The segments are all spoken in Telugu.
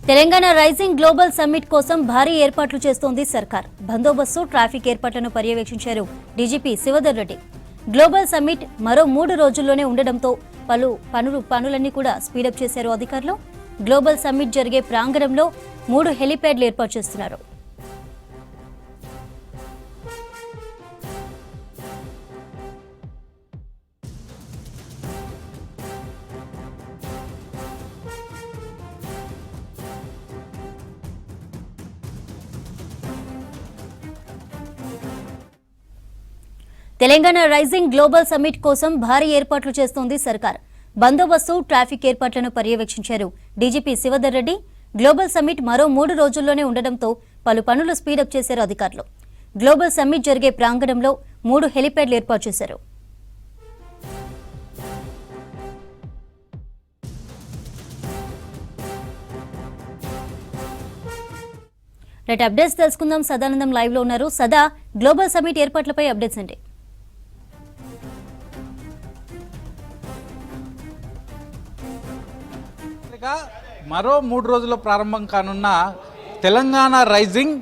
తెలంగాణ రైజింగ్ గ్లోబల్ సమ్మిట్ కోసం భారీ ఏర్పాట్లు చేస్తోంది సర్కార్. బందోబస్తు, ట్రాఫిక్ ఏర్పాట్లను పర్యవేక్షించారు DGP Shivadhar Reddy. Global summit మరో 3 రోజుల్లోనే ఉండడంతో పనులన్నీ కూడా స్పీడప్ చేశారు అధికారులు. గ్లోబల్ సమ్మిట్ జరిగే ప్రాంగణంలో 3 హెలిప్యాడ్లు ఏర్పాటు చేస్తున్నారు. తెలంగాణ రైజింగ్ గ్లోబల్ సమ్మిట్ కోసం భారీ ఏర్పాట్లు చేస్తోంది సర్కార్. బందోబస్తు, ట్రాఫిక్ ఏర్పాట్లను పర్యవేక్షించారు DGP Shivadhar Reddy. Global summit మరో 3 రోజుల్లోనే ఉండడంతో పనులు స్పీడప్ చేశారు అధికారులు. గ్లోబల్ సమ్మిట్ జరిగే ప్రాంగణంలో 3 హెలిప్యాడ్లు ఏర్పాటు చేశారు. అప్డేట్స్ తెలుసుకుందాం. సదానందం లైవ్ లో ఉన్నారు. సదా, గ్లోబల్ సమ్మిట్ ఏర్పాట్లపై అప్డేట్స్ అండి. మరో 3 రోజుల్లో ప్రారంభం కానున్న తెలంగాణ రైజింగ్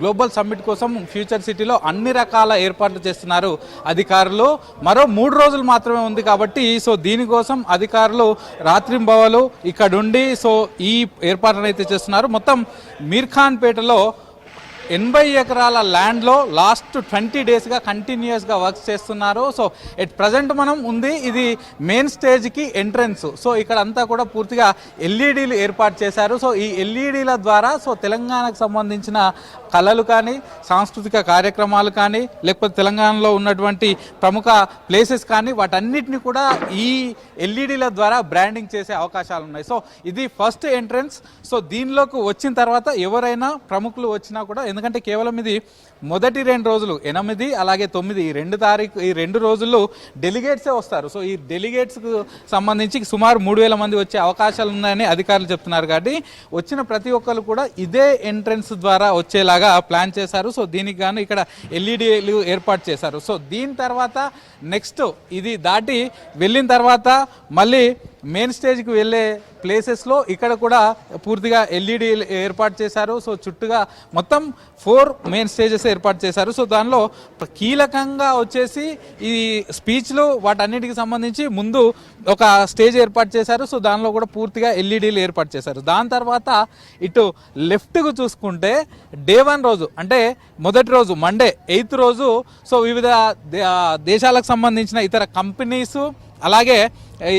గ్లోబల్ సమ్మిట్ కోసం ఫ్యూచర్ సిటీలో అన్ని రకాల ఏర్పాట్లు చేస్తున్నారు అధికారులు. మరో 3 రోజులు మాత్రమే ఉంది కాబట్టి దీనికోసం అధికారులు రాత్రింబవలు ఇక్కడుండి ఈ ఏర్పాట్లను అయితే చేస్తున్నారు. మొత్తం మీర్ఖాన్పేటలో 80 ఎకరాల ల్యాండ్లో లాస్ట్ 20 డేస్గా కంటిన్యూస్గా వర్క్స్ చేస్తున్నారు. ఎట్ ప్రజెంట్ మనం ఉంది ఇది మెయిన్ స్టేజ్కి ఎంట్రన్స్. ఇక్కడ అంతా కూడా పూర్తిగా ఎల్ఈడీలు ఏర్పాటు చేశారు. ఈ ఎల్ఈడీల ద్వారా తెలంగాణకు సంబంధించిన కళలు కానీ, సాంస్కృతిక కార్యక్రమాలు కానీ, లేకపోతే తెలంగాణలో ఉన్నటువంటి ప్రముఖ ప్లేసెస్ కానీ వాటన్నిటిని కూడా ఈ ఎల్ఈడీల ద్వారా బ్రాండింగ్ చేసే అవకాశాలు ఉన్నాయి. ఇది ఫస్ట్ ఎంట్రన్స్. దీనిలోకి వచ్చిన తర్వాత ఎవరైనా ప్రముఖులు వచ్చినా కూడా, ఎందుకంటే కేవలం ఇది మొదటి 2 రోజులు 8 అలాగే 9 ఈ 2 రోజుల్లో డెలిగేట్సే వస్తారు. ఈ డెలిగేట్స్కు సంబంధించి సుమారు 3000 మంది వచ్చే అవకాశాలు ఉన్నాయని అధికారులు చెప్తున్నారు. కాబట్టి వచ్చిన ప్రతి ఒక్కరు కూడా ఇదే ఎంట్రన్స్ ద్వారా వచ్చేలాగా ప్లాన్ చేశారు. దీనికి గాను ఇక్కడ ఎల్ఈడీలు ఏర్పాటు చేశారు. దీని తర్వాత నెక్స్ట్ ఇది దాటి వెళ్ళిన తర్వాత మళ్ళీ మెయిన్ స్టేజ్కి వెళ్ళే ప్లేసెస్లో ఇక్కడ కూడా పూర్తిగా ఎల్ఈడి ఏర్పాటు చేశారు. చుట్టూగా మొత్తం 4 మెయిన్ స్టేజెస్ ఏర్పాటు చేశారు. దానిలో కీలకంగా వచ్చేసి ఈ స్పీచ్లు వాటన్నిటికి సంబంధించి ముందు ఒక స్టేజ్ ఏర్పాటు చేశారు. దానిలో కూడా పూర్తిగా ఎల్ఈడీలు ఏర్పాటు చేశారు. దాని తర్వాత ఇటు లెఫ్ట్కు చూసుకుంటే డే 1 రోజు అంటే మొదటి రోజు మండే 8th రోజు వివిధ దేశాలకు సంబంధించిన ఇతర కంపెనీస్ అలాగే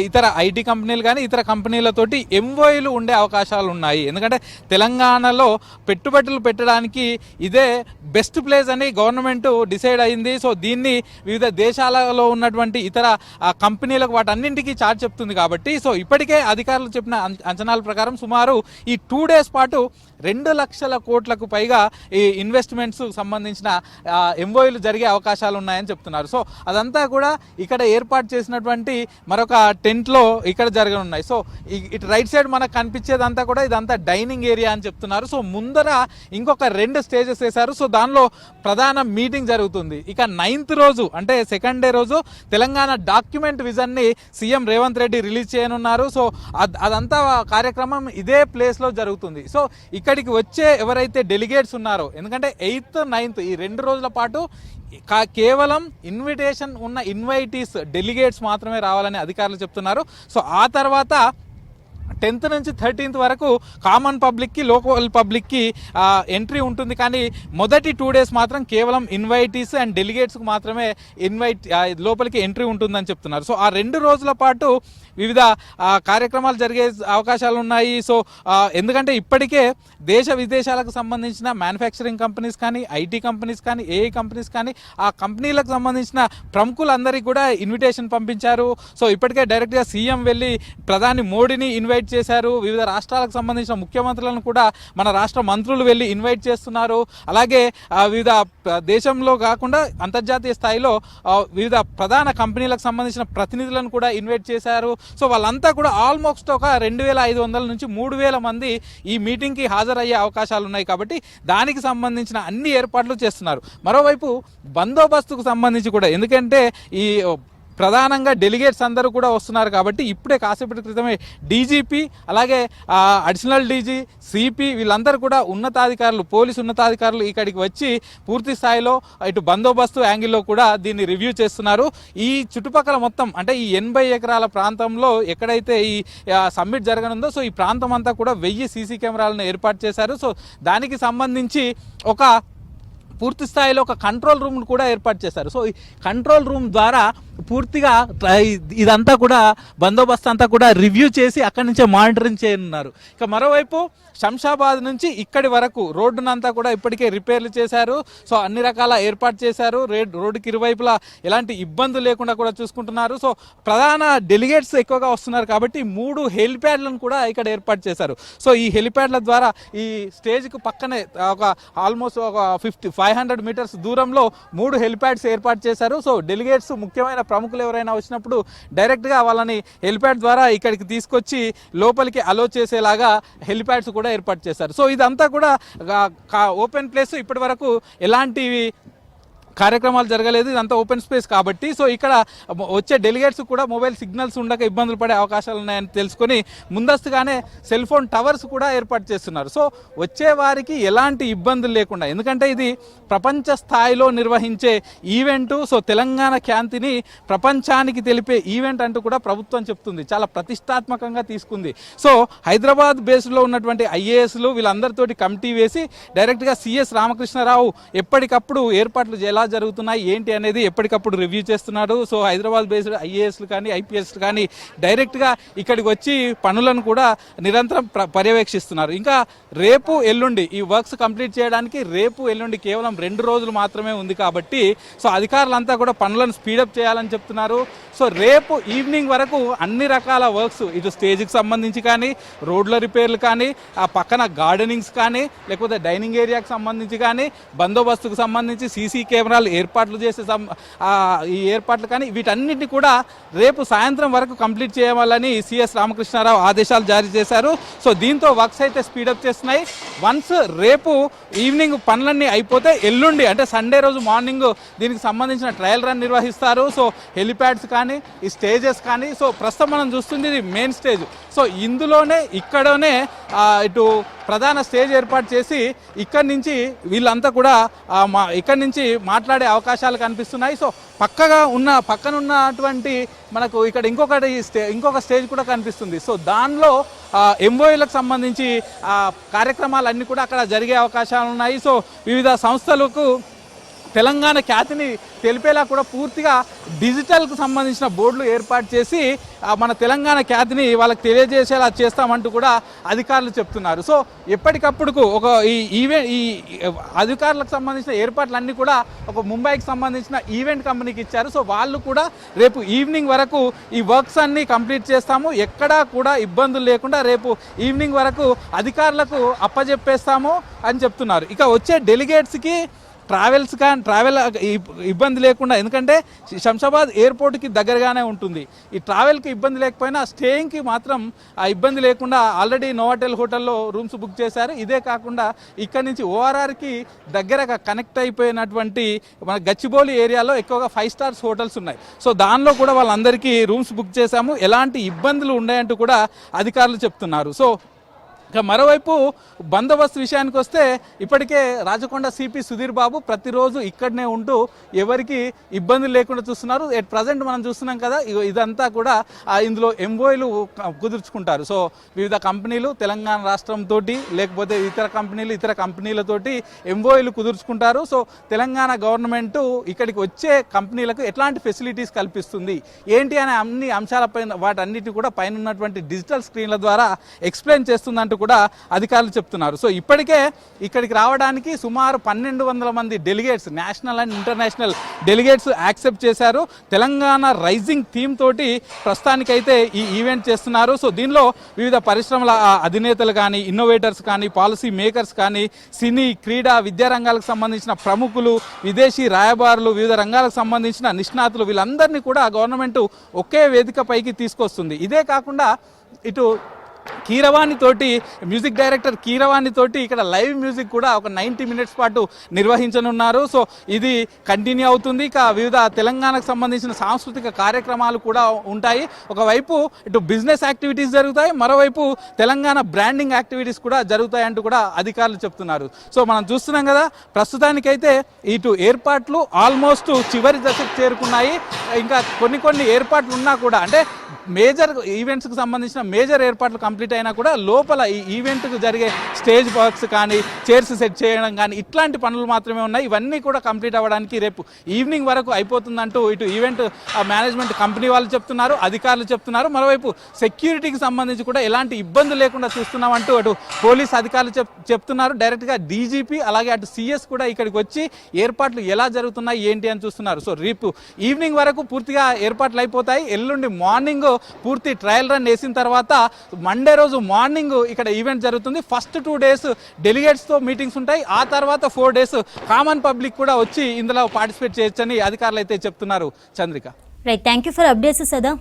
ఇతర ఐటీ కంపెనీలు కానీ ఇతర కంపెనీలతోటి ఎంఓయూలు ఉండే అవకాశాలు ఉన్నాయి. ఎందుకంటే తెలంగాణలో పెట్టుబడులు పెట్టడానికి ఇదే బెస్ట్ ప్లేస్ అని గవర్నమెంట్ డిసైడ్ అయింది. దీన్ని వివిధ దేశాలలో ఉన్నటువంటి ఇతర కంపెనీలకు వాటన్నింటికీ చార్జ్ చెప్తుంది. కాబట్టి ఇప్పటికే అధికారులు చెప్పిన అంచనాల ప్రకారం సుమారు ఈ 2 డేస్ పాటు 2 లక్షల కోట్లకు పైగా ఈ ఇన్వెస్ట్మెంట్స్ సంబంధించిన ఎంఓయూలు జరిగే అవకాశాలు ఉన్నాయని చెప్తున్నారు. అదంతా కూడా ఇక్కడ ఏర్పాటు చేసినటువంటి మరొక టెంట్లో ఇక్కడ జరగనున్నాయి. ఇటు రైట్ సైడ్ మనకు కనిపించేదంతా కూడా ఇదంతా డైనింగ్ ఏరియా అని చెప్తున్నారు. ముందర ఇంకొక 2 స్టేజెస్ వేశారు. దానిలో ప్రధాన మీటింగ్ జరుగుతుంది. ఇక 9th రోజు అంటే సెకండ్ డే రోజు తెలంగాణ డాక్యుమెంట్ విజన్ని సీఎం రేవంత్ రెడ్డి రిలీజ్ చేయనున్నారు. అదంతా కార్యక్రమం ఇదే ప్లేస్లో జరుగుతుంది. ఇక్కడికి వచ్చే ఎవరైతే డెలిగేట్స్ ఉన్నారో, ఎందుకంటే 8th, 9th ఈ 2 రోజుల పాటు కేవలం ఇన్విటేషన్ ఉన్న ఇన్వైటీస్ డెలిగేట్స్ మాత్రమే రావాలని అధికారులు చెప్తున్నారు. ఆ తర్వాత 10th నుంచి 13th వరకు కామన్ పబ్లిక్కి, లోకల్ పబ్లిక్కి ఎంట్రీ ఉంటుంది. కానీ మొదటి 2 డేస్ మాత్రం కేవలం ఇన్వైటీస్ అండ్ డెలిగేట్స్కి మాత్రమే లోపలికి ఎంట్రీ ఉంటుందని చెప్తున్నారు. ఆ 2 రోజుల పాటు వివిధ కార్యక్రమాలు జరిగే అవకాశాలు ఉన్నాయి. ఎందుకంటే ఇప్పటికే దేశ విదేశాలకు సంబంధించిన మ్యానుఫ్యాక్చరింగ్ కంపెనీస్ కానీ, ఐటీ కంపెనీస్ కానీ, ఏఐ కంపెనీస్ కానీ ఆ కంపెనీలకు సంబంధించిన ప్రముఖులందరికీ కూడా ఇన్విటేషన్ పంపించారు. ఇప్పటికే డైరెక్ట్గా సీఎం వెళ్ళి ప్రధాని మోడీని ఇన్వైట్ చేశారు. వివిధ రాష్ట్రాలకు సంబంధించిన ముఖ్యమంత్రులను కూడా మన రాష్ట్ర మంత్రులు వెళ్ళి ఇన్వైట్ చేస్తున్నారు. అలాగే వివిధ దేశంలో కాకుండా అంతర్జాతీయ స్థాయిలో వివిధ ప్రధాన కంపెనీలకు సంబంధించిన ప్రతినిధులను కూడా ఇన్వైట్ చేశారు. వాళ్ళంతా కూడా ఆల్మోస్ట్ ఒక 2500 నుంచి 3000 మంది ఈ మీటింగ్కి హాజరయ్యే అవకాశాలు ఉన్నాయి. కాబట్టి దానికి సంబంధించిన అన్ని ఏర్పాట్లు చేస్తున్నారు. మరోవైపు బందోబస్తుకు సంబంధించి కూడా, ఎందుకంటే ఈ ప్రధానంగా డెలిగేట్స్ అందరూ కూడా వస్తున్నారు కాబట్టి ఇప్పుడే కాసేపటి క్రితమే డీజీపీ అలాగే అడిషనల్ డీజీ సిపి వీళ్ళందరూ కూడా ఉన్నతాధికారులు పోలీసు ఉన్నతాధికారులు ఇక్కడికి వచ్చి పూర్తి స్థాయిలో ఇటు బందోబస్తు యాంగిల్లో కూడా దీన్ని రివ్యూ చేస్తున్నారు. ఈ చుట్టుపక్కల మొత్తం అంటే ఈ 80 ఎకరాల ప్రాంతంలో ఎక్కడైతే ఈ సమ్మిట్ జరగనుందో సో ఈ ప్రాంతం అంతా కూడా 1000 సీసీ కెమెరాలను ఏర్పాటు చేశారు. సో దానికి సంబంధించి ఒక పూర్తి స్థాయిలో ఒక కంట్రోల్ రూమ్ కూడా ఏర్పాటు చేశారు. సో ఈ కంట్రోల్ రూమ్ ద్వారా పూర్తిగా ఇదంతా కూడా బందోబస్తు అంతా కూడా రివ్యూ చేసి అక్కడి నుంచే మానిటరింగ్ చేయనున్నారు. ఇక మరోవైపు శంషాబాద్ నుంచి ఇక్కడి వరకు రోడ్డునంతా కూడా ఇప్పటికే రిపేర్లు చేశారు. సో అన్ని రకాల ఏర్పాటు చేశారు. రోడ్డుకి ఇరువైపులా ఎలాంటి ఇబ్బంది లేకుండా కూడా చూసుకుంటున్నారు. సో ప్రధాన డెలిగేట్స్ ఎక్కువగా వస్తున్నారు కాబట్టి 3 హెలిప్యాడ్లను కూడా ఇక్కడ ఏర్పాటు చేశారు. సో ఈ హెలిప్యాడ్ల ద్వారా ఈ స్టేజ్కు పక్కనే ఒక ఆల్మోస్ట్ ఒక 500 మీటర్స్ దూరంలో 3 హెలిప్యాడ్స్ ఏర్పాటు చేశారు. సో డెలిగేట్స్ ముఖ్యమైన ప్రముఖులు ఎవరైనా వచ్చినప్పుడు డైరెక్ట్గా వాళ్ళని హెలిప్యాడ్ ద్వారా ఇక్కడికి తీసుకొచ్చి లోపలికి అలో చేసేలాగా హెలిప్యాడ్స్ కూడా ఏర్పాటు చేశారు. సో ఇదంతా కూడా ఓపెన్ ప్లేస్, ఇప్పటి వరకు ఎలాంటివి కార్యక్రమాలు జరగలేదు, ఇదంతా ఓపెన్ స్పేస్ కాబట్టి సో ఇక్కడ వచ్చే డెలిగేట్స్ కూడా మొబైల్ సిగ్నల్స్ ఉండక ఇబ్బందులు పడే అవకాశాలు ఉన్నాయని తెలుసుకొని ముందస్తుగానే సెల్ ఫోన్ టవర్స్ కూడా ఏర్పాటు చేస్తున్నారు. సో వచ్చే వారికి ఎలాంటి ఇబ్బందులు లేకుండా, ఎందుకంటే ఇది ప్రపంచ స్థాయిలో నిర్వహించే ఈవెంటు. సో తెలంగాణ ఖ్యాతిని ప్రపంచానికి తెలిపే ఈవెంట్ అంటూ కూడా ప్రభుత్వం చెప్తుంది, చాలా ప్రతిష్టాత్మకంగా తీసుకుంది. సో హైదరాబాద్ బేస్డ్లో ఉన్నటువంటి ఐఏఎస్లు వీళ్ళందరితోటి కమిటీ వేసి డైరెక్ట్గా సిఎస్ రామకృష్ణారావు ఎప్పటికప్పుడు ఏర్పాట్లు ఎలా జరుగుతున్నాయి ఏంటి అనేది ఎప్పటికప్పుడు రివ్యూ చేస్తున్నారు. సో హైదరాబాద్ బేస్డ్ ఐఏఎస్లు కానీ ఐపీఎస్లు కానీ డైరెక్ట్గా ఇక్కడికి వచ్చి పనులను కూడా నిరంతరం పర్యవేక్షిస్తున్నారు. ఇంకా రేపు ఎల్లుండి ఈ వర్క్స్ కంప్లీట్ చేయడానికి రేపు ఎల్లుండి కేవలం 2 రోజులు మాత్రమే ఉంది కాబట్టి సో అధికారులంతా కూడా పనులను స్పీడప్ చేయాలని చెప్తున్నారు. సో రేపు ఈవినింగ్ వరకు అన్ని రకాల వర్క్స్ ఇటు స్టేజ్కి సంబంధించి కానీ రోడ్ల రిపేర్లు కానీ ఆ పక్కన గార్డెనింగ్స్ కానీ లేకపోతే డైనింగ్ ఏరియాకి సంబంధించి కానీ బందోబస్తుకు సంబంధించి సీసీ కెమెరాలు ఏర్పాట్లు చేసే ఈ ఏర్పాట్లు కానీ వీటన్నిటిని కూడా రేపు సాయంత్రం వరకు కంప్లీట్ చేయాలని సిఎస్ రామకృష్ణారావు ఆదేశాలు జారీ చేశారు. సో దీంతో వర్క్స్ అయితే స్పీడప్ చేస్తున్నాయి. వన్స్ రేపు ఈవినింగ్ పనులన్నీ అయిపోతే ఎల్లుండి అంటే సండే రోజు మార్నింగ్ దీనికి సంబంధించిన ట్రయల్ రన్ నిర్వహిస్తారు. సో హెలిప్యాడ్స్ కానీ ఈ స్టేజెస్ కానీ సో ప్రస్తుతం మనం చూస్తుంది ఇది మెయిన్ స్టేజ్. సో ఇందులోనే ఇక్కడనే ఇటు ప్రధాన స్టేజ్ ఏర్పాటు చేసి ఇక్కడి నుంచి వీళ్ళంతా కూడా ఇక్కడి నుంచి మాట్లాడే అవకాశాలు కనిపిస్తున్నాయి. సో పక్కనున్నటువంటి మనకు ఇక్కడ ఇంకొక స్టేజ్ కూడా కనిపిస్తుంది. సో దానిలో ఎంఓఏలకు సంబంధించి కార్యక్రమాలన్నీ కూడా అక్కడ జరిగే అవకాశాలు ఉన్నాయి. సో వివిధ సంస్థలకు తెలంగాణ ఖ్యాతిని తెలిపేలా కూడా పూర్తిగా డిజిటల్కు సంబంధించిన బోర్డులు ఏర్పాటు చేసి మన తెలంగాణ ఖ్యాతిని వాళ్ళకి తెలియజేసేలా చేస్తామంటూ కూడా అధికారులు చెప్తున్నారు. సో ఎప్పటికప్పుడు ఒక ఈ అధికారులకు సంబంధించిన ఏర్పాట్లన్నీ కూడా ఒక ముంబైకి సంబంధించిన ఈవెంట్ కంపెనీకి ఇచ్చారు. సో వాళ్ళు కూడా రేపు ఈవినింగ్ వరకు ఈ వర్క్స్ అన్నీ కంప్లీట్ చేస్తాము, ఎక్కడా కూడా ఇబ్బందులు లేకుండా రేపు ఈవినింగ్ వరకు అధికారులకు అప్పజెప్పేస్తాము అని చెప్తున్నారు. ఇక వచ్చే డెలిగేట్స్కి ట్రావెల్ ఇబ్బంది లేకుండా, ఎందుకంటే శంషాబాద్ ఎయిర్పోర్ట్కి దగ్గరగానే ఉంటుంది. ఈ ట్రావెల్కి ఇబ్బంది లేకపోయినా స్టేయింగ్కి మాత్రం ఆ ఇబ్బంది లేకుండా ఆల్రెడీ నోవాటెల్ హోటల్లో రూమ్స్ బుక్ చేశారు. ఇదే కాకుండా ఇక్కడి నుంచి ఓఆర్ఆర్కి దగ్గరగా కనెక్ట్ అయిపోయినటువంటి మన గచ్చిబౌలి ఏరియాలో ఎక్కువగా 5 స్టార్స్ హోటల్స్ ఉన్నాయి. సో దానిలో కూడా వాళ్ళందరికీ రూమ్స్ బుక్ చేశాము, ఎలాంటి ఇబ్బందులు ఉన్నాయంటూ కూడా అధికారులు చెప్తున్నారు. సో ఇక మరోవైపు బందోబస్తు విషయానికి వస్తే ఇప్పటికే రాచకొండ సిపి సుధీర్ బాబు ప్రతిరోజు ఇక్కడనే ఉంటూ ఎవరికి ఇబ్బంది లేకుండా చూస్తున్నారు. ఎట్ ప్రజెంట్ మనం చూస్తున్నాం కదా, ఇదంతా కూడా ఇందులో ఎంఓఏలు కుదుర్చుకుంటారు. సో వివిధ కంపెనీలు తెలంగాణ రాష్ట్రంతో లేకపోతే ఇతర కంపెనీలతోటి ఎంఓఏలు కుదుర్చుకుంటారు. సో తెలంగాణ గవర్నమెంట్ ఇక్కడికి వచ్చే కంపెనీలకు ఎట్లాంటి ఫెసిలిటీస్ కల్పిస్తుంది ఏంటి అనే అన్ని అంశాలపైన వాటన్నిటి కూడా పైన ఉన్నటువంటి డిజిటల్ స్క్రీన్ల ద్వారా ఎక్స్ప్లెయిన్ చేస్తుందంటూ కూడా అధికారులు చెప్తున్నారు. సో ఇప్పటికే ఇక్కడికి రావడానికి సుమారు 1200 మంది delegates, national and international delegates accept చేశారు. తెలంగాణ రైజింగ్ థీమ్ తోటి ప్రస్తుతానికైతే ఈ ఈవెంట్ చేస్తున్నారు. సో దీనిలో వివిధ పరిశ్రమల అధినేతలు కానీ, ఇన్నోవేటర్స్ కానీ, పాలసీ మేకర్స్ కానీ, సినీ, క్రీడా, విద్యా రంగాలకు సంబంధించిన ప్రముఖులు, విదేశీ రాయబారులు, వివిధ రంగాలకు సంబంధించిన నిష్ణాతులు వీళ్ళందరినీ కూడా గవర్నమెంట్ ఒకే వేదిక పైకి తీసుకొస్తుంది. ఇదే కాకుండా ఇటు కీరవాణి తోటి మ్యూజిక్ డైరెక్టర్ కీరవాణి తోటి ఇక్కడ లైవ్ మ్యూజిక్ కూడా ఒక 90 మినిట్స్ పాటు నిర్వహించనున్నారు. సో ఇది కంటిన్యూ అవుతుంది. ఇక వివిధ తెలంగాణకు సంబంధించిన సాంస్కృతిక కార్యక్రమాలు కూడా ఉంటాయి. ఒకవైపు ఇటు బిజినెస్ యాక్టివిటీస్ జరుగుతాయి, మరోవైపు తెలంగాణ బ్రాండింగ్ యాక్టివిటీస్ కూడా జరుగుతాయి అంటూ కూడా అధికారులు చెప్తున్నారు. సో మనం చూస్తున్నాం కదా, ప్రస్తుతానికైతే ఇటు ఏర్పాట్లు ఆల్మోస్ట్ చివరి దశకు చేరుకున్నాయి. ఇంకా కొన్ని ఏర్పాట్లు ఉన్నా కూడా, అంటే మేజర్ ఈవెంట్స్కి సంబంధించిన మేజర్ ఏర్పాట్లు కంప్లీట్ అయినా కూడా లోపల ఈ ఈవెంట్కు జరిగే స్టేజ్ వర్క్స్ కానీ, చైర్స్ సెట్ చేయడం కానీ ఇట్లాంటి పనులు మాత్రమే ఉన్నాయి. ఇవన్నీ కూడా కంప్లీట్ అవ్వడానికి రేపు ఈవినింగ్ వరకు అయిపోతుందంటూ ఇటు ఈవెంట్ మేనేజ్మెంట్ కంపెనీ వాళ్ళు చెప్తున్నారు, అధికారులు చెప్తున్నారు. మరోవైపు సెక్యూరిటీకి సంబంధించి కూడా ఎలాంటి ఇబ్బంది లేకుండా చూస్తున్నామంటూ అటు పోలీస్ అధికారులు చెప్తున్నారు. డైరెక్ట్గా డీజీపీ అలాగే అటు సిఎస్ కూడా ఇక్కడికి వచ్చి ఏర్పాట్లు ఎలా జరుగుతున్నాయి ఏంటి అని చూస్తున్నారు. సో రేపు ఈవినింగ్ వరకు పూర్తిగా ఏర్పాట్లు అయిపోతాయి. ఎల్లుండి మార్నింగ్ పూర్తి ట్రయల్ రన్ వేసిన తర్వాత మండే రోజు మార్నింగ్ ఇక్కడ ఈవెంట్ జరుగుతుంది. ఫస్ట్ 2 days డెలిగేట్స్తో మీటింగ్స్ ఉంటాయి. ఆ తర్వాత 4 days కామన్ పబ్లిక్ కూడా వచ్చి ఇందులో పార్టిసిపేట్ చేయొచ్చని అధికారులు అయితే చెప్తున్నారు. Chandrika, right, thank you for updates సదా.